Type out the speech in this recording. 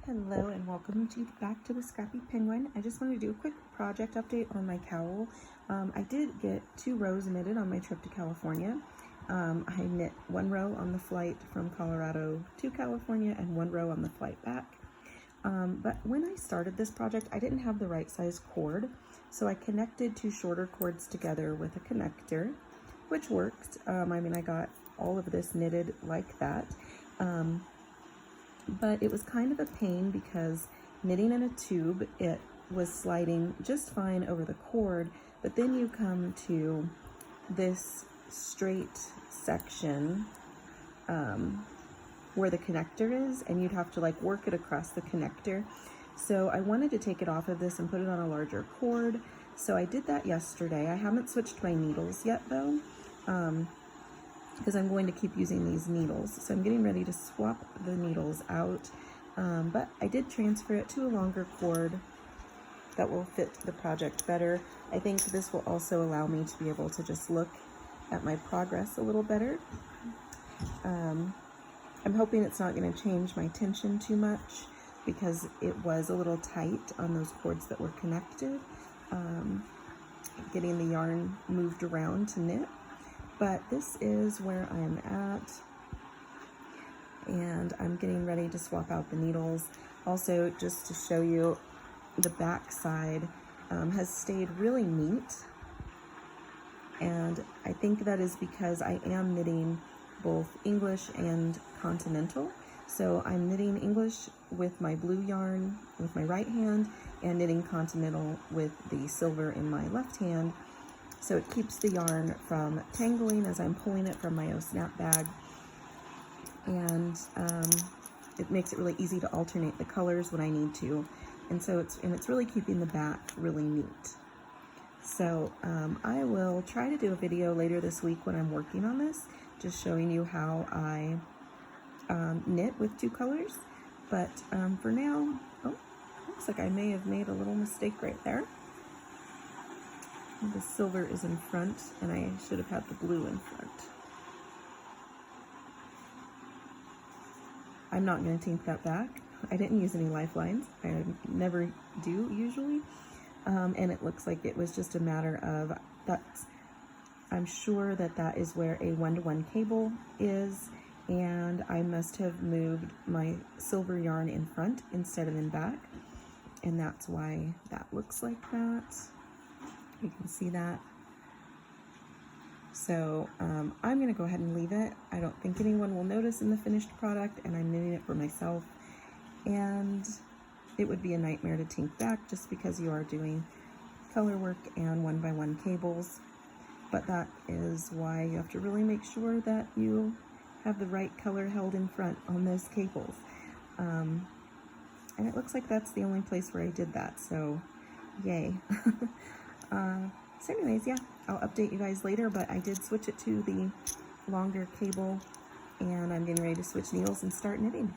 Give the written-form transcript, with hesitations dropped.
Hello and welcome back to the Scrappy Penguin. I just wanted to do a quick project update on my cowl. I did get 2 rows knitted on my trip to California. I knit 1 row on the flight from Colorado to California and 1 row on the flight back. But when I started this project, I didn't have the right size cord, so I connected 2 shorter cords together with a connector, which worked. I got all of this knitted like that. But it was kind of a pain because knitting in a tube, it was sliding just fine over the cord, but then you come to this straight section where the connector is, and you'd have to like work it across the connector. So I wanted to take it off of this and put it on a larger cord. So I did that yesterday. I haven't switched my needles yet though, because I'm going to keep using these needles. So I'm getting ready to swap the needles out, but I did transfer it to a longer cord that will fit the project better. I think this will also allow me to be able to just look at my progress a little better. I'm hoping it's not going to change my tension too much because it was a little tight on those cords that were connected, getting the yarn moved around to knit. But this is where I'm at, and I'm getting ready to swap out the needles. Also, just to show you, the back side has stayed really neat, and I think that is because I am knitting both English and continental. So I'm knitting English with my blue yarn with my right hand and knitting continental with the silver in my left hand. So it keeps the yarn from tangling as I'm pulling it from my snap bag, and it makes it really easy to alternate the colors when I need to, and so it's really keeping the back really neat. So I will try to do a video later this week when I'm working on this, just showing you how I knit with 2 colors. But for now, looks like I may have made a little mistake right there. The silver is in front, and I should have had the blue in front. I'm not going to take that back. I didn't use any lifelines. I never do usually. And it looks like it was just a matter of I'm sure that is where a 1-to-1 cable is, and I must have moved my silver yarn in front instead of in back, and that's why that looks like that. You can see that. So I'm going to go ahead and leave it. I don't think anyone will notice in the finished product, and I'm knitting it for myself. And it would be a nightmare to tink back just because you are doing color work and 1-by-1 cables. But that is why you have to really make sure that you have the right color held in front on those cables. And it looks like that's the only place where I did that, so yay. So anyways, yeah, I'll update you guys later, but I did switch it to the longer cable, and I'm getting ready to switch needles and start knitting.